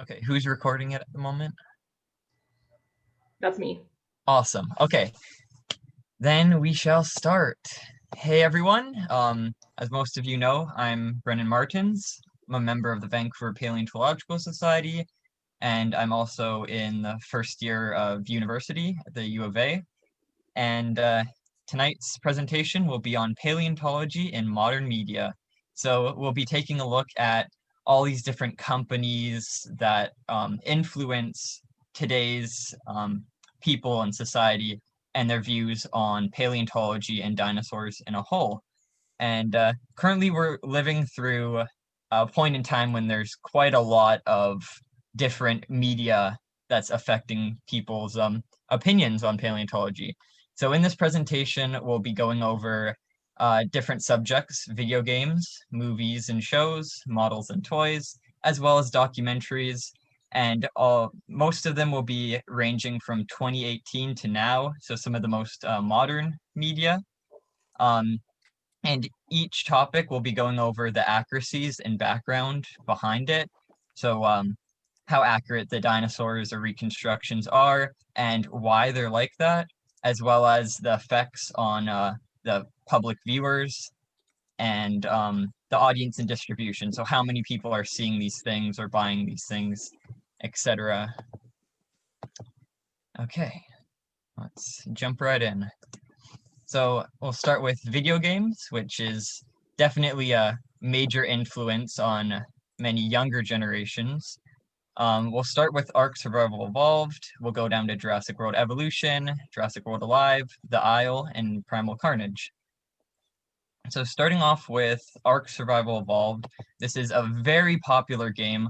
Okay, who's recording it at the moment? That's me. Awesome. Okay, then we shall start. Hey everyone. As most of you know, I'm Brennan Martins. I'm a member of the Vancouver Paleontological Society, and I'm also in the first year of university at the U of A. And tonight's presentation will be on paleontology in modern media. So we'll be taking a look at all these different companies that influence today's people and society and their views on paleontology and dinosaurs in a whole. And currently we're living through a point in time when there's quite a lot of different media that's affecting people's opinions on paleontology. So in this presentation, we'll be going over different subjects: video games, movies and shows, models and toys, as well as documentaries. And most of them will be ranging from 2018 to now, so some of the most modern media. Um, and each topic will be going over the accuracies and background behind it. So how accurate the dinosaurs or reconstructions are and why they're like that, as well as the effects on the public viewers and the audience and distribution. So how many people are seeing these things or buying these things, etc. Okay, let's jump right in. So we'll start with video games, which is definitely a major influence on many younger generations. We'll start with Ark Survival Evolved. We'll go down to Jurassic World Evolution, Jurassic World Alive, The Isle, and Primal Carnage. So starting off with Ark Survival Evolved, this is a very popular game.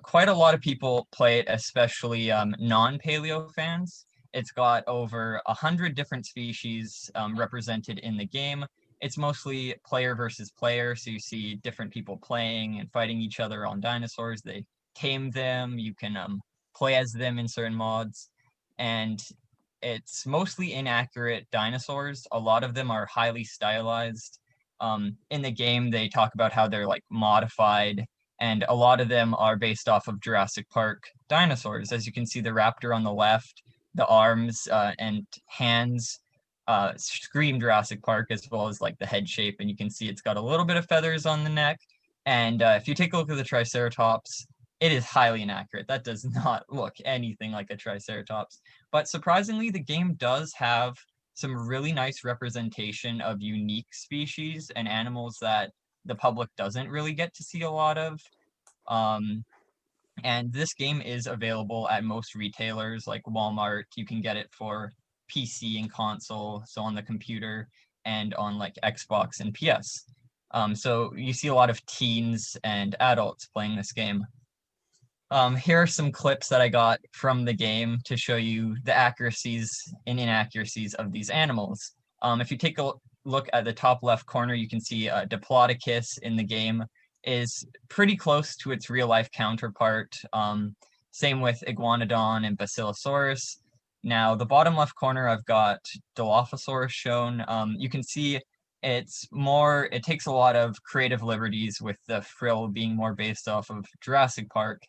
Quite a lot of people play it, especially non-paleo fans. It's got over 100 different species represented in the game. It's mostly player versus player, so you see different people playing and fighting each other on dinosaurs. They tame them, you can play as them in certain mods, and it's mostly inaccurate dinosaurs. A lot of them are highly stylized. In the game, they talk about how they're like modified, and a lot of them are based off of Jurassic Park dinosaurs. As you can see, the raptor on the left, the arms and hands scream Jurassic Park, as well as like the head shape, and you can see it's got a little bit of feathers on the neck. And if you take a look at the Triceratops, it is highly inaccurate. That does not look anything like a Triceratops. But surprisingly, the game does have some really nice representation of unique species and animals that the public doesn't really get to see a lot of. Um, and this game is available at most retailers like Walmart. You can get it for PC and console, so on the computer and on like Xbox and PS. So you see a lot of teens and adults playing this game. Here are some clips that I got from the game to show you the accuracies and inaccuracies of these animals. If you take a look at the top left corner, you can see Diplodocus in the game is pretty close to its real life counterpart. Same with Iguanodon and Basilosaurus. Now, the bottom left corner, I've got Dilophosaurus shown. You can see it takes a lot of creative liberties with the frill being more based off of Jurassic Park.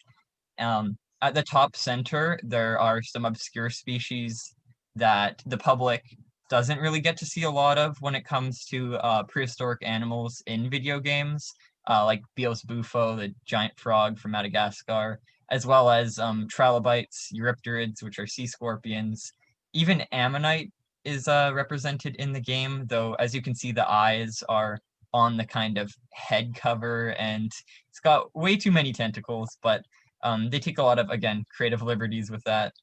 At the top center, there are some obscure species that the public doesn't really get to see a lot of when it comes to prehistoric animals in video games, like Bios bufo, the giant frog from Madagascar, as well as trilobites, eurypterids, which are sea scorpions. Even ammonite is represented in the game, though as you can see, the eyes are on the kind of head cover, and it's got way too many tentacles, but they take a lot of, again, creative liberties with that.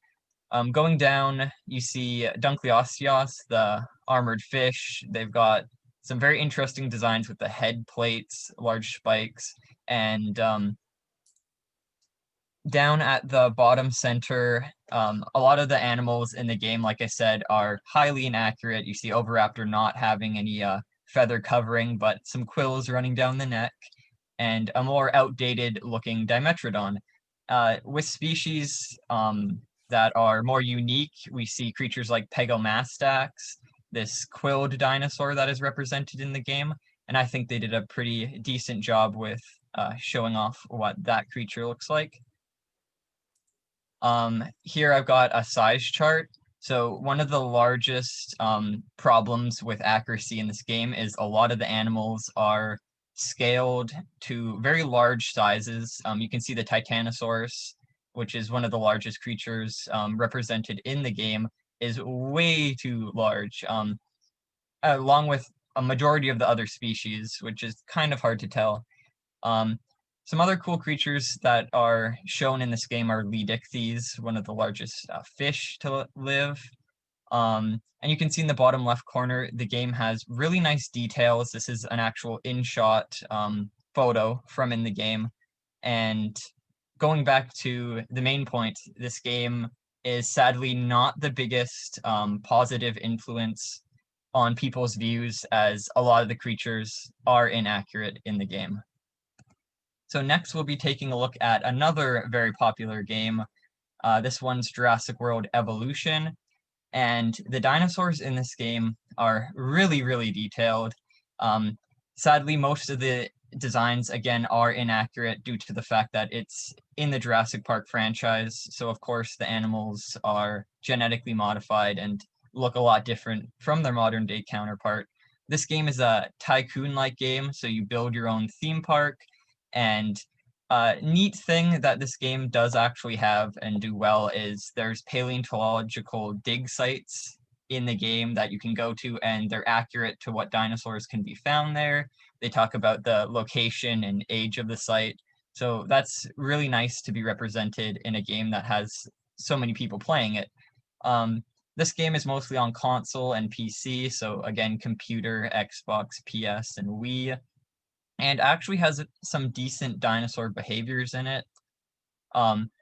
Going down, you see Dunkleosteus, the armored fish. They've got some very interesting designs with the head plates, large spikes, and down at the bottom center, a lot of the animals in the game, like I said, are highly inaccurate. You see Oviraptor not having any feather covering, but some quills running down the neck, and a more outdated looking Dimetrodon. With species that are more unique, we see creatures like Pegomastax, this quilled dinosaur that is represented in the game, and I think they did a pretty decent job with showing off what that creature looks like. Here I've got a size chart. So one of the largest problems with accuracy in this game is a lot of the animals are scaled to very large sizes. You can see the Titanosaurus, which is one of the largest creatures represented in the game, is way too large, along with a majority of the other species, which is kind of hard to tell. Um, some other cool creatures that are shown in this game are Ledicthes, one of the largest fish to live. And you can see in the bottom left corner, the game has really nice details. This is an actual in-shot photo from in the game. And going back to the main point, this game is sadly not the biggest positive influence on people's views, as a lot of the creatures are inaccurate in the game. So next we'll be taking a look at another very popular game. This one's Jurassic World Evolution. And the dinosaurs in this game are really, really detailed. Sadly, most of the designs, again, are inaccurate due to the fact that it's in the Jurassic Park franchise. So of course the animals are genetically modified and look a lot different from their modern day counterpart. This game is a tycoon-like game, so you build your own theme park, and neat thing that this game does actually have and do well is there's paleontological dig sites in the game that you can go to, and they're accurate to what dinosaurs can be found there. They talk about the location and age of the site. So that's really nice to be represented in a game that has so many people playing it. This game is mostly on console and PC, so again, computer, Xbox, PS, and Wii, and actually has some decent dinosaur behaviors in it.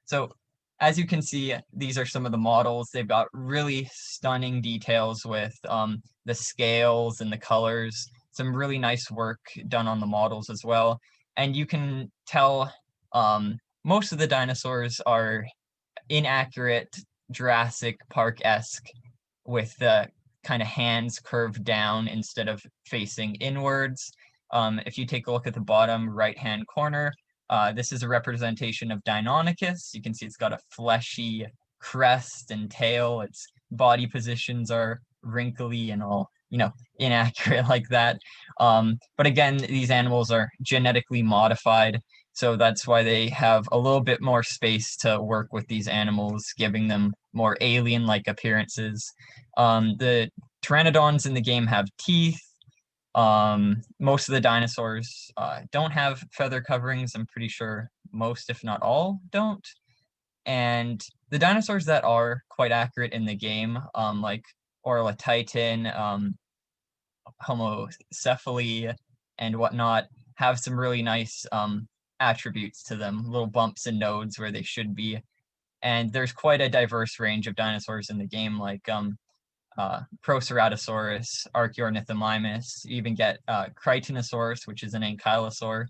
So as you can see, these are some of the models. They've got really stunning details with the scales and the colors, some really nice work done on the models as well. And you can tell most of the dinosaurs are inaccurate Jurassic Park-esque, with the kind of hands curved down instead of facing inwards. If you take a look at the bottom right-hand corner, this is a representation of Deinonychus. You can see it's got a fleshy crest and tail. Its body positions are wrinkly and all, inaccurate like that. But again, these animals are genetically modified, so that's why they have a little bit more space to work with these animals, giving them more alien-like appearances. The pteranodons in the game have teeth. Most of the dinosaurs don't have feather coverings. I'm pretty sure most, if not all, don't. And the dinosaurs that are quite accurate in the game, like Orla-Titan, Homocephaly, and whatnot, have some really nice attributes to them, little bumps and nodes where they should be. And there's quite a diverse range of dinosaurs in the game, like Proceratosaurus, Archaeornithomimus. You even get Cretinosaurus, which is an ankylosaur.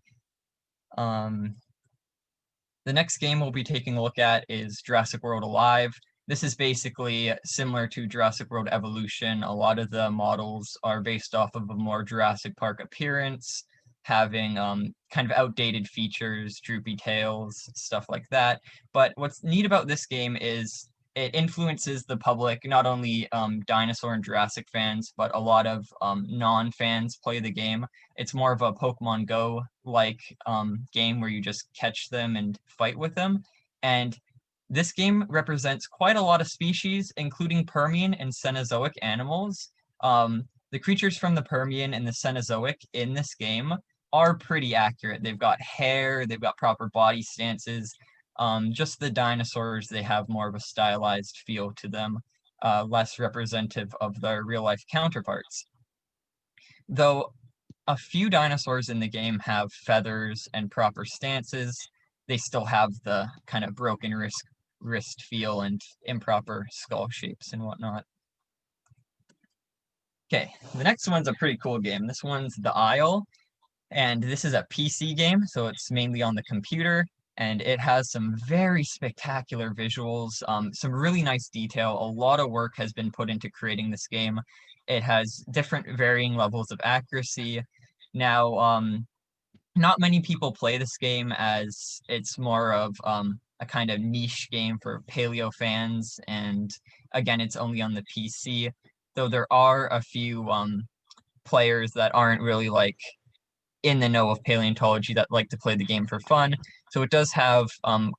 The next game we'll be taking a look at is Jurassic World Alive. This is basically similar to Jurassic World Evolution. A lot of the models are based off of a more Jurassic Park appearance, having kind of outdated features, droopy tails, stuff like that. But what's neat about this game is it influences the public, not only dinosaur and Jurassic fans, but a lot of non-fans play the game. It's more of a Pokemon Go-like game where you just catch them and fight with them. And this game represents quite a lot of species, including Permian and Cenozoic animals. The creatures from the Permian and the Cenozoic in this game are pretty accurate. They've got hair, they've got proper body stances. Just the dinosaurs, they have more of a stylized feel to them, less representative of their real-life counterparts. Though a few dinosaurs in the game have feathers and proper stances, they still have the kind of broken wrist feel and improper skull shapes and whatnot. Okay, the next one's a pretty cool game. This one's The Isle, and this is a PC game, so it's mainly on the computer, and it has some very spectacular visuals, some really nice detail. A lot of work has been put into creating this game. It has different varying levels of accuracy. Now, not many people play this game, as it's more of a kind of niche game for paleo fans, and again, it's only on the PC, though there are a few players that aren't really like in the know of paleontology that like to play the game for fun. So it does have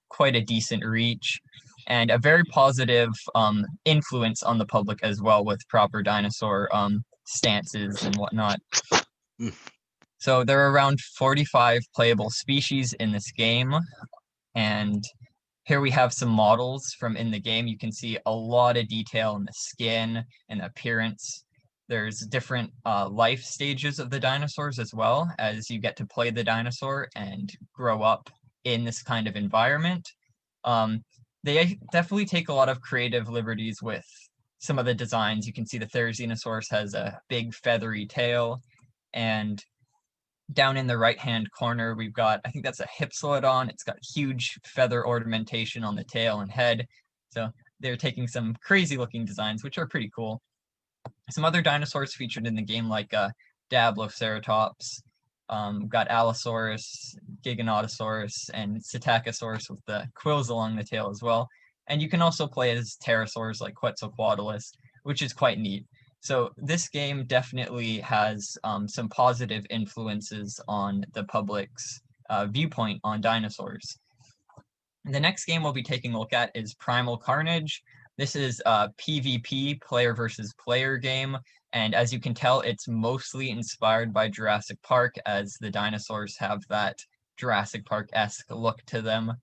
quite a decent reach and a very positive influence on the public as well, with proper dinosaur stances and whatnot. So there are around 45 playable species in this game, and here we have some models from in the game. You can see a lot of detail in the skin and the appearance. There's different life stages of the dinosaurs as well, as you get to play the dinosaur and grow up in this kind of environment. They definitely take a lot of creative liberties with some of the designs. You can see the Therizinosaurus has a big feathery tail, and down in the right-hand corner, we've got, I think that's a Hypsilodon. It's got huge feather ornamentation on the tail and head. So they're taking some crazy-looking designs, which are pretty cool. Some other dinosaurs featured in the game, like Dabloceratops, got Allosaurus, Giganotosaurus, and Psittacosaurus with the quills along the tail as well. And you can also play as pterosaurs like Quetzalcoatlus, which is quite neat. So this game definitely has some positive influences on the public's viewpoint on dinosaurs. The next game we'll be taking a look at is Primal Carnage. This is a PvP, player versus player game, and as you can tell, it's mostly inspired by Jurassic Park, as the dinosaurs have that Jurassic Park-esque look to them.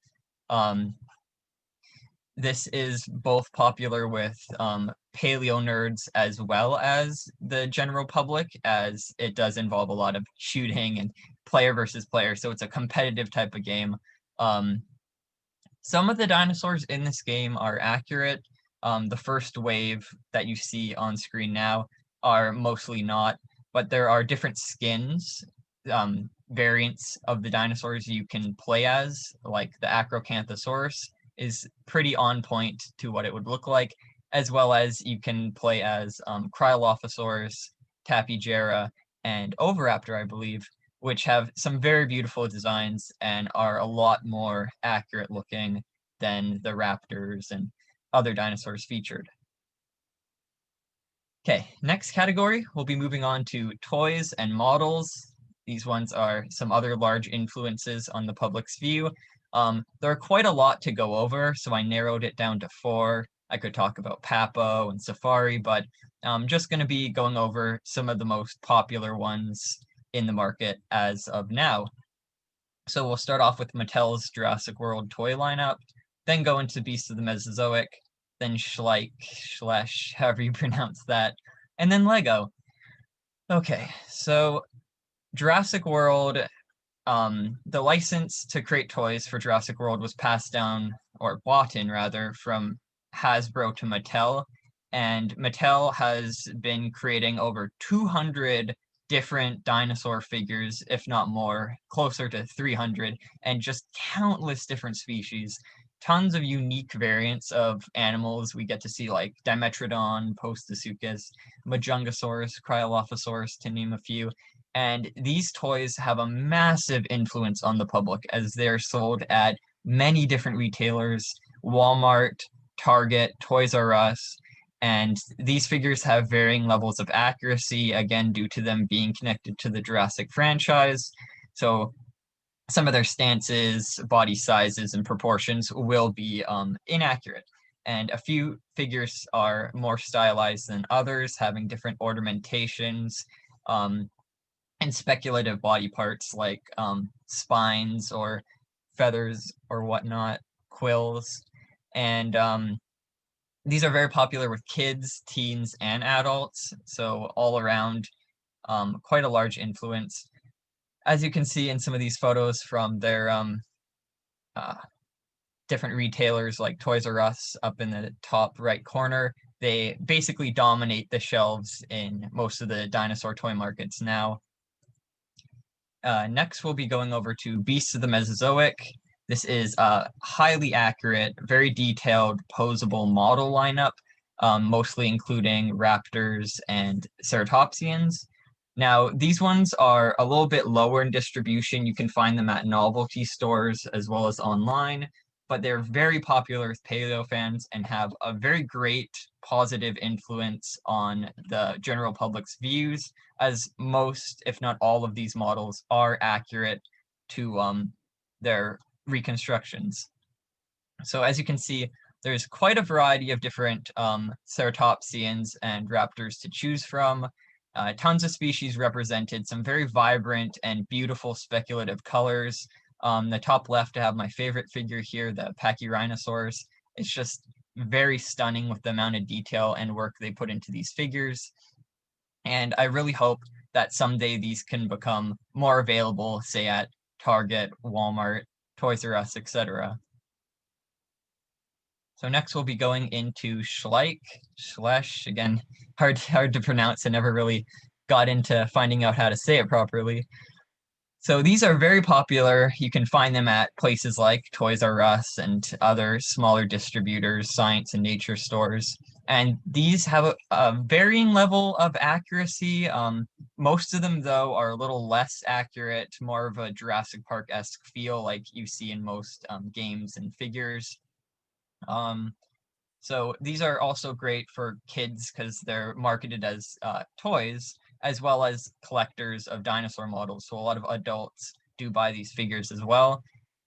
This is both popular with paleo nerds as well as the general public, as it does involve a lot of shooting and player versus player, so it's a competitive type of game. Some of the dinosaurs in this game are accurate. The first wave that you see on screen now are mostly not, but there are different skins, variants of the dinosaurs you can play as, like the Acrocanthosaurus is pretty on point to what it would look like, as well as you can play as Cryolophosaurus, Tapigera, and Oviraptor, I believe, which have some very beautiful designs and are a lot more accurate looking than the raptors and other dinosaurs featured. Okay, next category, we'll be moving on to toys and models. These ones are some other large influences on the public's view. There are quite a lot to go over, so I narrowed it down to 4. I could talk about Papo and Safari, but I'm just going to be going over some of the most popular ones in the market as of now. So we'll start off with Mattel's Jurassic World toy lineup, then go into Beasts of the Mesozoic, then Schleich, however you pronounce that, and then Lego. Okay, so Jurassic World, the license to create toys for Jurassic World was passed down, or bought in rather, from Hasbro to Mattel, and Mattel has been creating over 200 different dinosaur figures, if not more, closer to 300, and just countless different species. Tons of unique variants of animals. We get to see like Dimetrodon, Postosuchus, Majungasaurus, Cryolophosaurus, to name a few. And these toys have a massive influence on the public, as they're sold at many different retailers, Walmart, Target, Toys R Us, and these figures have varying levels of accuracy, again, due to them being connected to the Jurassic franchise. So some of their stances, body sizes, and proportions will be inaccurate. And a few figures are more stylized than others, having different ornamentations, and speculative body parts like spines or feathers or whatnot, quills. And these are very popular with kids, teens, and adults. So all around, quite a large influence. As you can see in some of these photos from their different retailers like Toys R Us up in the top right corner, they basically dominate the shelves in most of the dinosaur toy markets now. Next, we'll be going over to Beasts of the Mesozoic. This is a highly accurate, very detailed, posable model lineup, mostly including raptors and ceratopsians. Now, these ones are a little bit lower in distribution. You can find them at novelty stores as well as online. but they're very popular with paleo fans and have a very great positive influence on the general public's views, as most, if not all of these models are accurate to their reconstructions. So as you can see, there's quite a variety of different ceratopsians and raptors to choose from. Tons of species represented, some very vibrant and beautiful speculative colors. The top left, I have my favorite figure here, the Pachyrhinosaurs. It's just very stunning with the amount of detail and work they put into these figures. And I really hope that someday these can become more available, say at Target, Walmart, Toys R Us, etc. So next we'll be going into Schleich, again, hard to pronounce. I never really got into finding out how to say it properly. So these are very popular. You can find them at places like Toys R Us and other smaller distributors, science and nature stores. And these have a varying level of accuracy. Most of them, though, are a little less accurate, more of a Jurassic Park-esque feel like you see in most games and figures. So these are also great for kids because they're marketed as toys, as well as collectors of dinosaur models. So a lot of adults do buy these figures as well.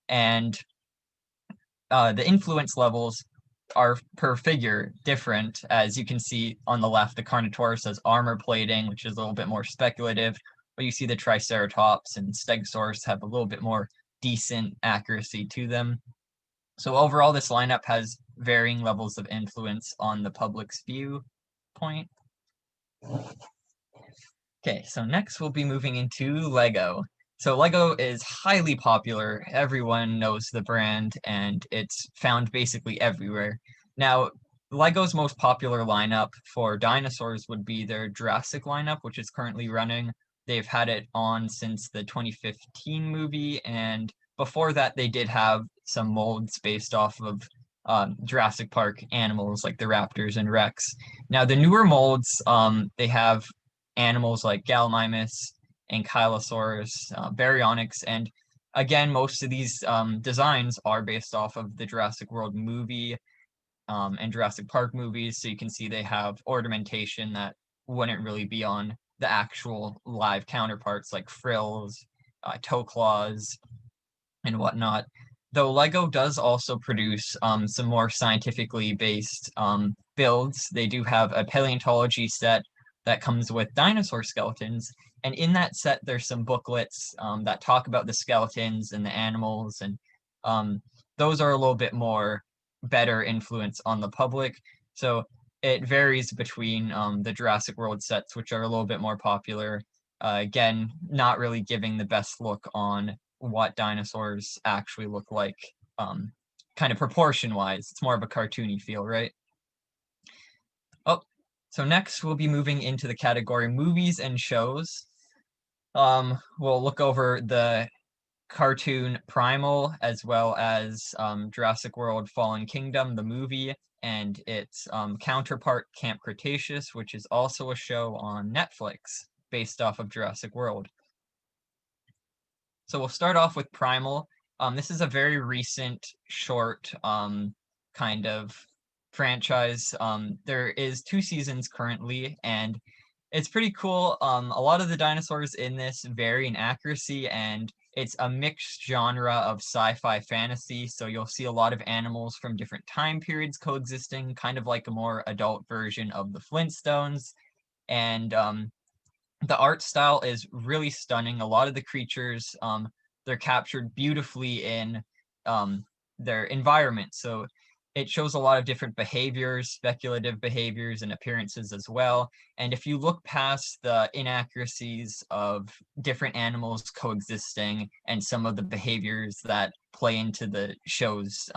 And the influence levels are per figure different. As you can see on the left, the Carnotaurus has armor plating, which is a little bit more speculative, but you see the Triceratops and Stegosaurus have a little bit more decent accuracy to them. So overall, this lineup has varying levels of influence on the public's viewpoint. Okay, so next we'll be moving into Lego. So Lego is highly popular. Everyone knows the brand and it's found basically everywhere. Now, Lego's most popular lineup for dinosaurs would be their Jurassic lineup, which is currently running. They've had it on since the 2015 movie, and before that they did have some molds based off of Jurassic Park animals like the raptors and Rex. Now, the newer molds, they have animals like Gallimimus, Ankylosaurus, Baryonyx, and again, most of these designs are based off of the Jurassic World movie and Jurassic Park movies, so you can see they have ornamentation that wouldn't really be on the actual live counterparts like frills, toe claws, and whatnot. Though Lego does also produce some more scientifically based builds. They do have a paleontology set that comes with dinosaur skeletons. And in that set, there's some booklets that talk about the skeletons and the animals. And those are a little bit more better influence on the public. So it varies between the Jurassic World sets, which are a little bit more popular. Again, not really giving the best look on what dinosaurs actually look like, kind of proportion-wise. It's more of a cartoony feel, right? Oh, so next we'll be moving into the category movies and shows. We'll look over the cartoon Primal, as well as Jurassic World Fallen Kingdom, the movie, and its counterpart Camp Cretaceous, which is also a show on Netflix based off of Jurassic World. So we'll start off with Primal. This is a very recent short kind of franchise. There is 2 seasons currently, and it's pretty cool. A lot of the dinosaurs in this vary in accuracy, and it's a mixed genre of sci-fi fantasy. So you'll see a lot of animals from different time periods coexisting, kind of like a more adult version of the Flintstones. And the art style is really stunning. A lot of the creatures, they're captured beautifully in their environment. So it shows a lot of different behaviors, speculative behaviors, and appearances as well. And if you look past the inaccuracies of different animals coexisting and some of the behaviors that play into the show's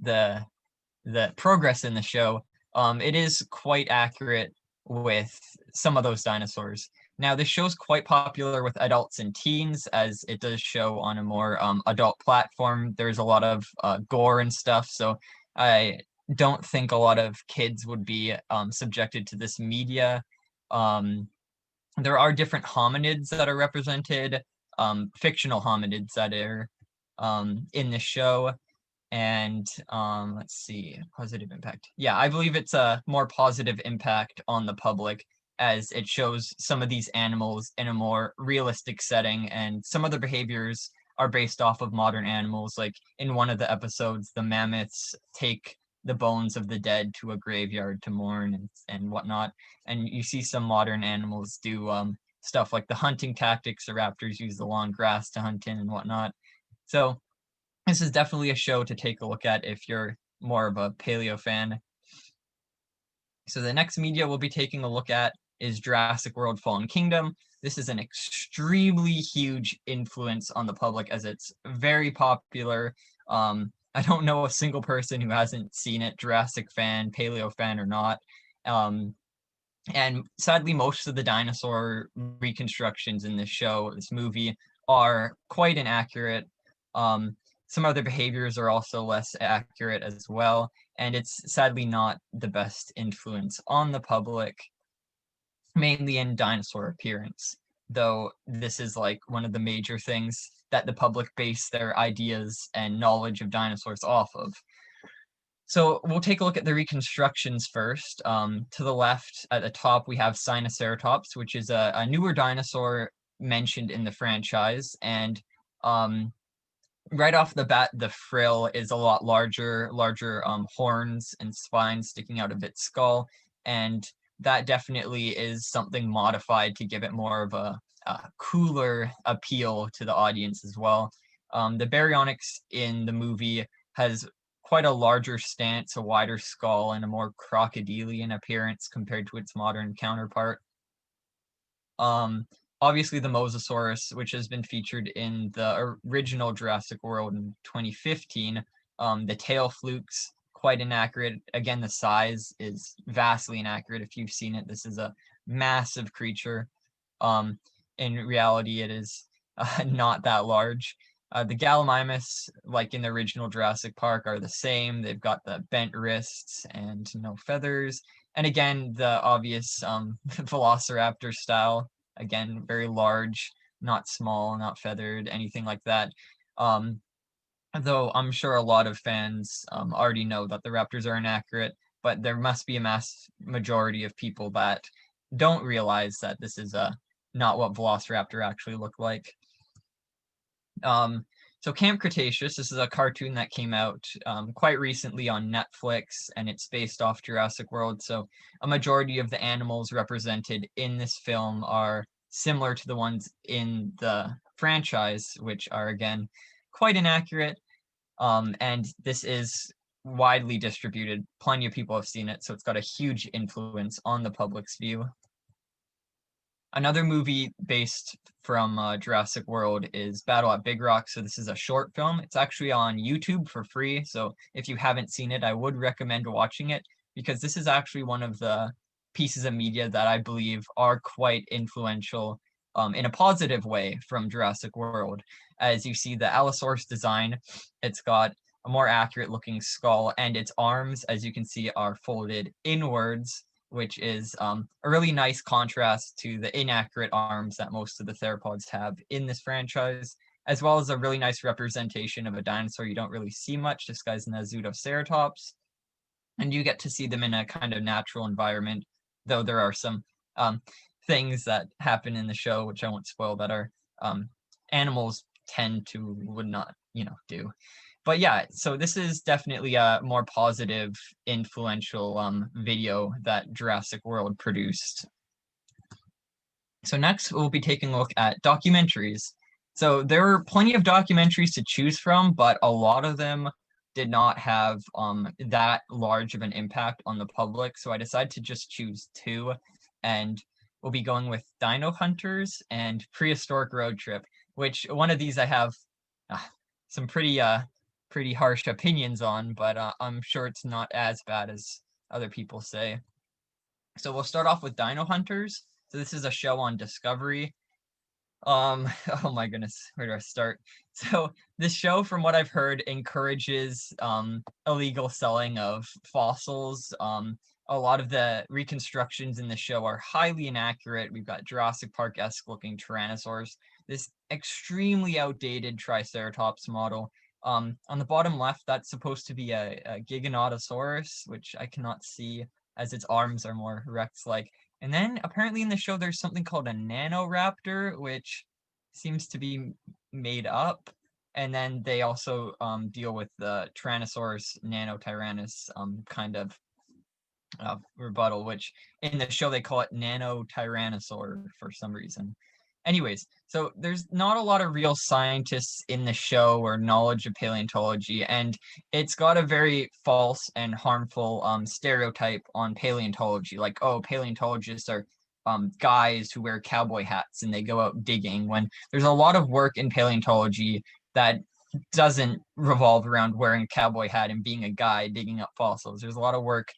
the progress in the show, it is quite accurate with some of those dinosaurs. Now, this show's quite popular with adults and teens, as it does show on a more adult platform. There's a lot of gore and stuff, so I don't think a lot of kids would be subjected to this media. There are different hominids that are represented, fictional hominids that are in the show. And let's see, positive impact. Yeah, I believe it's a more positive impact on the public as it shows some of these animals in a more realistic setting, and some of their behaviors are based off of modern animals. Like in one of the episodes, the mammoths take the bones of the dead to a graveyard to mourn and whatnot. And you see some modern animals do stuff like the hunting tactics. The raptors use the long grass to hunt in and whatnot. So this is definitely a show to take a look at if you're more of a paleo fan. So the next media we'll be taking a look at is Jurassic World Fallen Kingdom. This is an extremely huge influence on the public as it's very popular. I don't know a single person who hasn't seen it, Jurassic fan, paleo fan or not. And sadly, most of the dinosaur reconstructions in this show, this movie, are quite inaccurate. Some of their behaviors are also less accurate as well, and it's sadly not the best influence on the public, mainly in dinosaur appearance, though this is like one of the major things that the public base their ideas and knowledge of dinosaurs off of. So we'll take a look at the reconstructions first. To the left at the top, we have Sinoceratops, which is a newer dinosaur mentioned in the franchise. And right off the bat, the frill is a lot larger horns and spines sticking out of its skull. And that definitely is something modified to give it more of a cooler appeal to the audience as well. The baryonyx in the movie has quite a larger stance, a wider skull, and a more crocodilian appearance compared to its modern counterpart. Obviously, the Mosasaurus, which has been featured in the original Jurassic World in 2015, the tail flukes, quite inaccurate. Again, the size is vastly inaccurate. If you've seen it, this is a massive creature. In reality, it is not that large. The Gallimimus, like in the original Jurassic Park, are the same. They've got the bent wrists and no feathers. And again, the obvious Velociraptor style. Again, very large, not small, not feathered, anything like that. Though I'm sure a lot of fans already know that the raptors are inaccurate, but there must be a mass majority of people that don't realize that this is not what Velociraptor actually looked like. So Camp Cretaceous, this is a cartoon that came out quite recently on Netflix, and it's based off Jurassic World. So a majority of the animals represented in this film are similar to the ones in the franchise, which are, again, quite inaccurate. And this is widely distributed. Plenty of people have seen it, so it's got a huge influence on the public's view. Another movie based from Jurassic World is Battle at Big Rock. So this is a short film. It's actually on YouTube for free. So if you haven't seen it, I would recommend watching it because this is actually one of the pieces of media that I believe are quite influential in a positive way from Jurassic World. As you see the Allosaurus design, it's got a more accurate looking skull, and its arms, as you can see, are folded inwards, which is a really nice contrast to the inaccurate arms that most of the theropods have in this franchise, as well as a really nice representation of a dinosaur you don't really see much, disguised as Pseudoceratops. And you get to see them in a kind of natural environment, though there are some things that happen in the show, which I won't spoil, that are animals would not, do. But yeah, so this is definitely a more positive, influential video that Jurassic World produced. So next, we'll be taking a look at documentaries. So there are plenty of documentaries to choose from, but a lot of them did not have that large of an impact on the public. So I decided to just choose two, and we'll be going with Dino Hunters and Prehistoric Road Trip, which one of these I have some pretty harsh opinions on, but I'm sure it's not as bad as other people say. So we'll start off with Dino Hunters. So this is a show on Discovery. Oh my goodness, where do I start? So this show, from what I've heard, encourages illegal selling of fossils. A lot of the reconstructions in the show are highly inaccurate. We've got Jurassic Park-esque looking tyrannosaurs. this extremely outdated Triceratops model. On the bottom left, that's supposed to be a Giganotosaurus, which I cannot see as its arms are more Rex-like. And then apparently in the show, there's something called a nanoraptor, which seems to be made up. And then they also deal with the Tyrannosaurus nannotyrannus kind of rebuttal, which in the show they call it nanotyrannosaur for some reason. Anyways, so there's not a lot of real scientists in the show or knowledge of paleontology, and it's got a very false and harmful stereotype on paleontology, like, oh, paleontologists are guys who wear cowboy hats and they go out digging, when there's a lot of work in paleontology that doesn't revolve around wearing a cowboy hat and being a guy digging up fossils. There's a lot of work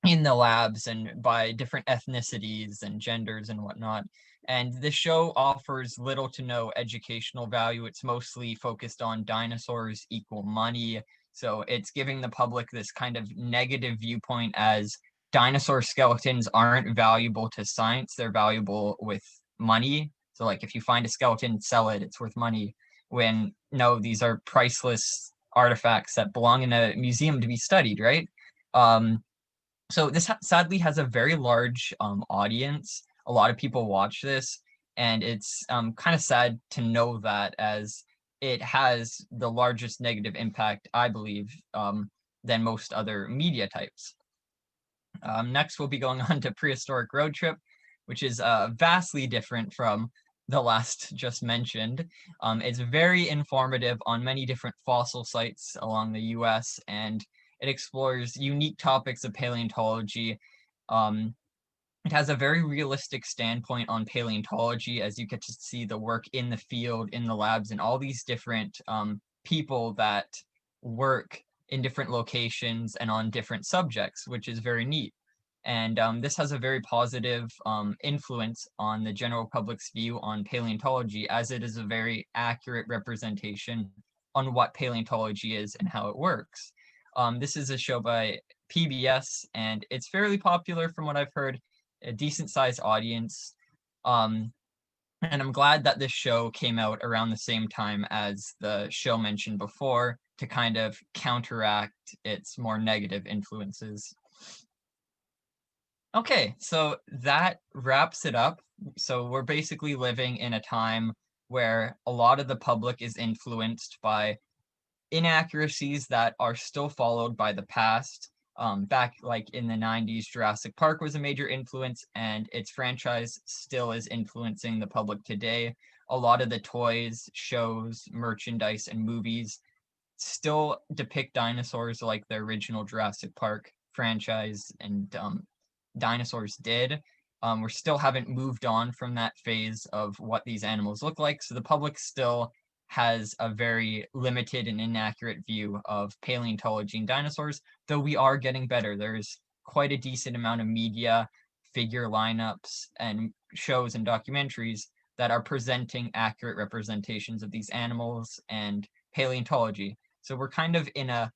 in the labs and by different ethnicities and genders and whatnot. And this show offers little to no educational value. It's mostly focused on dinosaurs equal money. So it's giving the public this kind of negative viewpoint as dinosaur skeletons aren't valuable to science. They're valuable with money. So like if you find a skeleton, sell it, it's worth money. When no, these are priceless artifacts that belong in a museum to be studied, right? So this sadly has a very large audience. A lot of people watch this, and it's kind of sad to know that, as it has the largest negative impact, I believe, than most other media types. Next, we'll be going on to Prehistoric Road Trip, which is vastly different from the last just mentioned. It's very informative on many different fossil sites along the US, and it explores unique topics of paleontology. It has a very realistic standpoint on paleontology, as you get to see the work in the field, in the labs, and all these different people that work in different locations and on different subjects, which is very neat. And this has a very positive influence on the general public's view on paleontology, as it is a very accurate representation on what paleontology is and how it works. This is a show by PBS, and it's fairly popular from what I've heard, a decent sized audience. And I'm glad that this show came out around the same time as the show mentioned before to kind of counteract its more negative influences. Okay, so that wraps it up. So we're basically living in a time where a lot of the public is influenced by inaccuracies that are still followed by the past. Back like in the 90s, Jurassic Park was a major influence, and its franchise still is influencing the public today. A lot of the toys, shows, merchandise, and movies still depict dinosaurs like the original Jurassic Park franchise and dinosaurs did. We still haven't moved on from that phase of what these animals look like, so the public still has a very limited and inaccurate view of paleontology and dinosaurs, though we are getting better. There's quite a decent amount of media, figure lineups, and shows and documentaries that are presenting accurate representations of these animals and paleontology. So we're kind of in a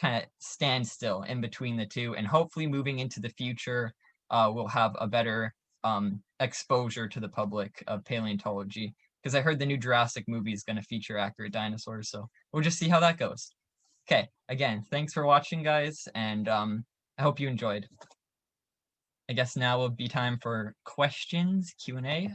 kind of standstill in between the two, and hopefully moving into the future, we'll have a better exposure to the public of paleontology, because I heard the new Jurassic movie is going to feature accurate dinosaurs, so we'll just see how that goes. Okay, again, thanks for watching, guys, and I hope you enjoyed. I guess now will be time for questions, Q&A.